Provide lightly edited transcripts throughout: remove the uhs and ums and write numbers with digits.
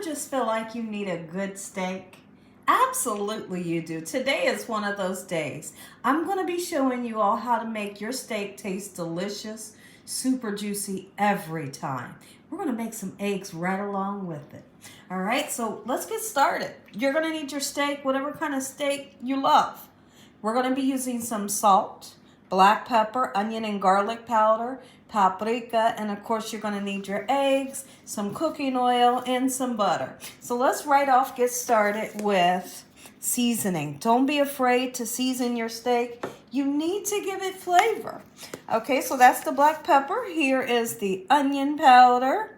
just feel like you need a good steak? Absolutely you do. Today is one of those days. I'm going to be showing you all how to make your steak taste delicious, super juicy every time. We're going to make some eggs right along with it. All right, so let's get started. You're going to need your steak, whatever kind of steak you love. We're going to be using some salt, black pepper, onion and garlic powder, paprika, and of course you're going to need your eggs, some cooking oil, and some butter. So let's get started with seasoning. Don't be afraid to season your steak. You need to give it flavor. Okay, so that's the black pepper. Here is the onion powder.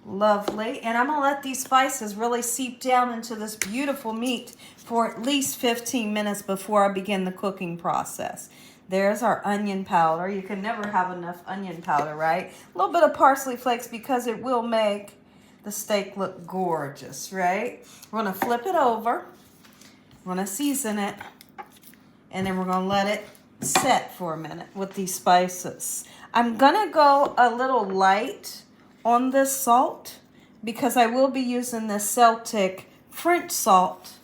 Lovely. And I'm going to let these spices really seep down into this beautiful meat for at least 15 minutes before I begin the cooking process. There's our onion powder. You can never have enough onion powder, right? A little bit of parsley flakes because it will make the steak look gorgeous, right? We're going to flip it over. We're going to season it. And then we're going to let it set for a minute with these spices. I'm going to go a little light on this salt because I will be using this Celtic French salt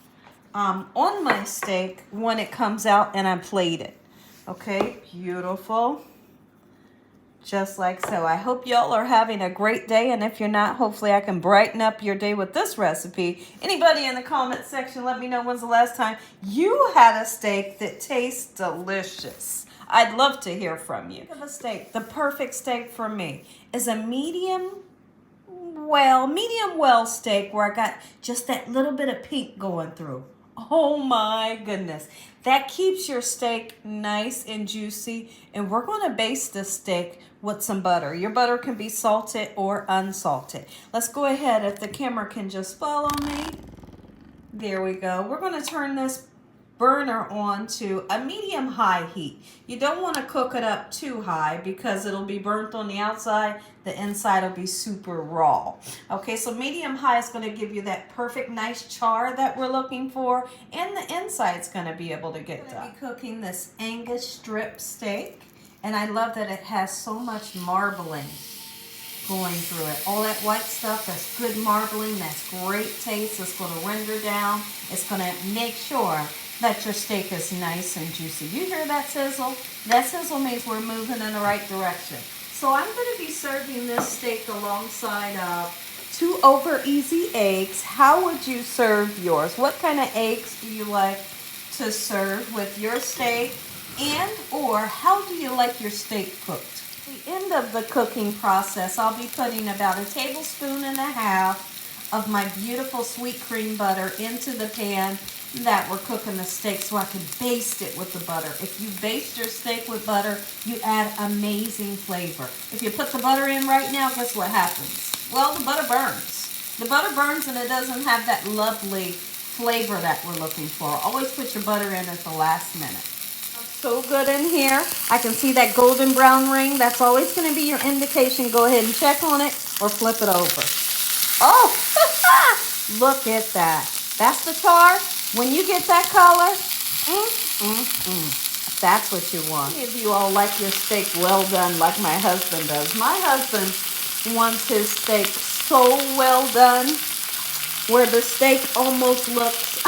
on my steak when it comes out and I plate it. Okay, beautiful. Just like so. I hope y'all are having a great day, and if you're not, hopefully I can brighten up your day with this recipe. Anybody in the comment section, let me know when's the last time you had a steak that tastes delicious. I'd love to hear from you. Think of a steak. The perfect steak for me is a medium well steak where I got just that little bit of pink going through. Oh my goodness. That keeps your steak nice and juicy. And we're going to baste this steak with some butter. Your butter can be salted or unsalted. Let's go ahead. If the camera can just follow me. There we go. We're going to turn this burner on to a medium-high heat. You don't want to cook it up too high because it'll be burnt on the outside. The inside will be super raw. Okay, so medium-high is going to give you that perfect nice char that we're looking for, and the inside's going to be able to get done. I'm going to be cooking this Angus strip steak, and I love that it has so much marbling going through it. All that white stuff, that's good marbling, that's great taste. It's going to render down. It's going to make sure that your steak is nice and juicy. You hear that sizzle? That sizzle means we're moving in the right direction. So I'm going to be serving this steak alongside of 2 over easy eggs. How would you serve yours? What kind of eggs do you like to serve with your steak? And or how do you like your steak cooked? At the end of the cooking process, I'll be putting about 1.5 tablespoons of my beautiful sweet cream butter into the pan that we're cooking the steak so I can baste it with the butter. If you baste your steak with butter, you add amazing flavor. If you put the butter in right now, guess what happens? Well, the butter burns. The butter burns and it doesn't have that lovely flavor that we're looking for. Always put your butter in at the last minute. So good in here. I can see that golden brown ring. That's always going to be your indication. Go ahead and check on it or flip it over. Oh, look at that. That's the char. When you get that color, that's what you want. Many of you all like your steak well done like my husband does. My husband wants his steak so well done where the steak almost looks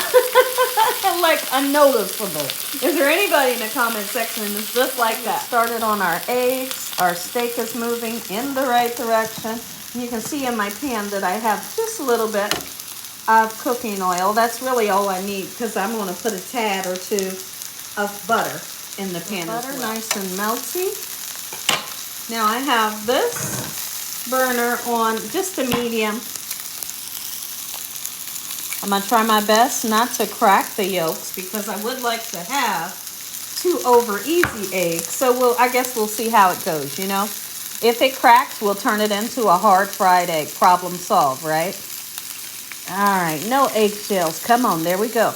like unnoticeable. Is there anybody in the comment section that's just like that? Started on our eggs. Our steak is moving in the right direction. And you can see in my pan that I have just a little bit of cooking oil. That's really all I need because I'm going to put a tad or two of butter in the pan as well. Nice and melty. Now I have this burner on just a medium. I'm going to try my best not to crack the yolks because I would like to have 2 over easy eggs. So I guess we'll see how it goes, you know. If it cracks, we'll turn it into a hard fried egg. Problem solved, right? All right, no eggshells. Come on, there we go.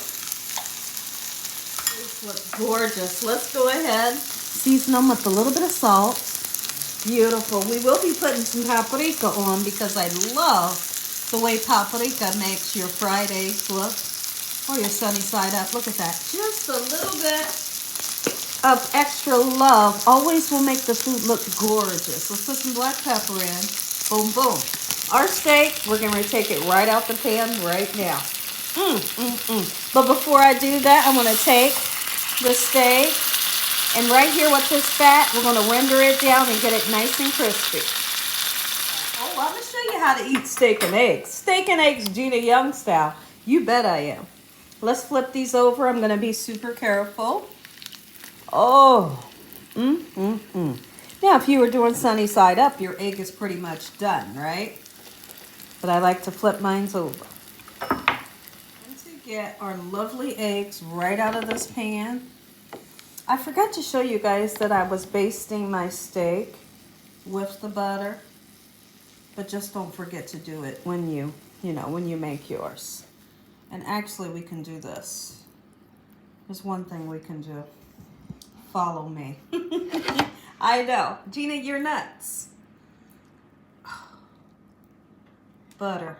These look gorgeous. Let's go ahead, season them with a little bit of salt. Beautiful. We will be putting some paprika on because I love the way paprika makes your fried eggs look. Or your sunny side up. Look at that. Just a little bit of extra love always will make the food look gorgeous. Let's put some black pepper in. Boom, boom. Our steak, we're going to take it right out the pan right now. But before I do that, I'm going to take the steak, and right here with this fat, we're going to render it down and get it nice and crispy. Oh, I'm going to show you how to eat steak and eggs. Steak and eggs, Gina Young style. You bet I am. Let's flip these over. I'm going to be super careful. Oh, Now, if you were doing sunny side up, your egg is pretty much done, right? But I like to flip mine over. Once we get our lovely eggs right out of this pan, I forgot to show you guys that I was basting my steak with the butter. But just don't forget to do it when you make yours. And actually, we can do this. There's one thing we can do. Follow me. I know. Gina, you're nuts. Butter.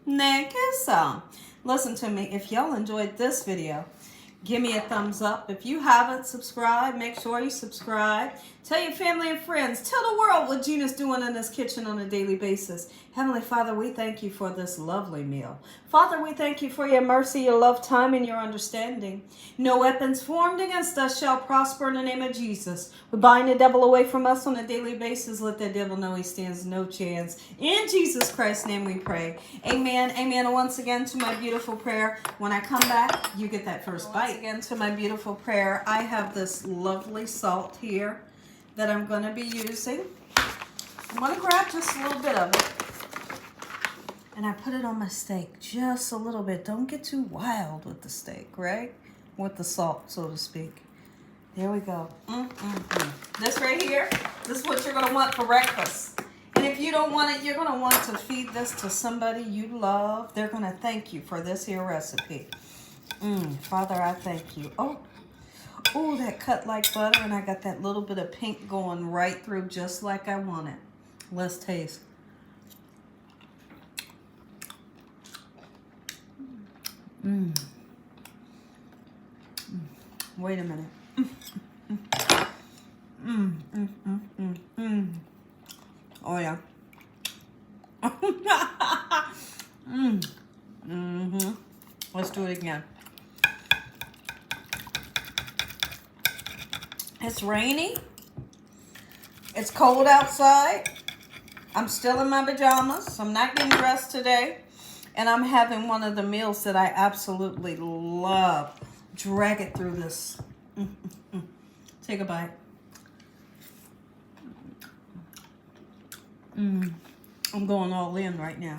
Now get some. Listen to me. If y'all enjoyed this video, give me a thumbs up. If you haven't subscribed, make sure you subscribe. Tell your family and friends. Tell the world what Gina's doing in this kitchen on a daily basis. Heavenly Father, we thank you for this lovely meal. Father, we thank you for your mercy, your love, time, and your understanding. No weapons formed against us shall prosper in the name of Jesus. We bind the devil away from us on a daily basis. Let the devil know he stands no chance. In Jesus Christ's name we pray. Amen. Amen. And once again to my beautiful prayer. When I come back, you get that first bite. Once again to my beautiful prayer. I have this lovely salt here that I'm going to be using. I'm going to grab just a little bit of it. And I put it on my steak just a little bit. Don't get too wild with the steak, right? With the salt, so to speak. There we go. This right here, this is what you're going to want for breakfast. And if you don't want it, you're going to want to feed this to somebody you love. They're going to thank you for this here recipe. Father, I thank you. Oh, that cut like butter, and I got that little bit of pink going right through just like I want it. Let's taste. Wait a minute. Oh yeah. Let's do it again. It's rainy. It's cold outside. I'm still in my pajamas. I'm not getting dressed today. And I'm having one of the meals that I absolutely love. Drag it through this. Take a bite. I'm going all in right now.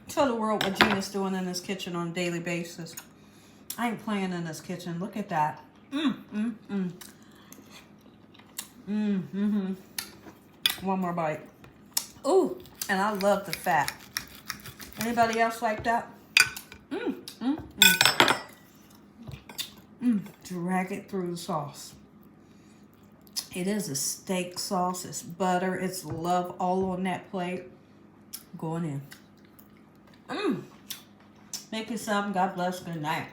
Tell the world what Gina's doing in this kitchen on a daily basis. I ain't playing in this kitchen. Look at that. One more bite. Ooh, and I love the fat. Anybody else like that? Drag it through the sauce. It is a steak sauce. It's butter. It's love all on that plate. Going in. Make you some. God bless. Good night.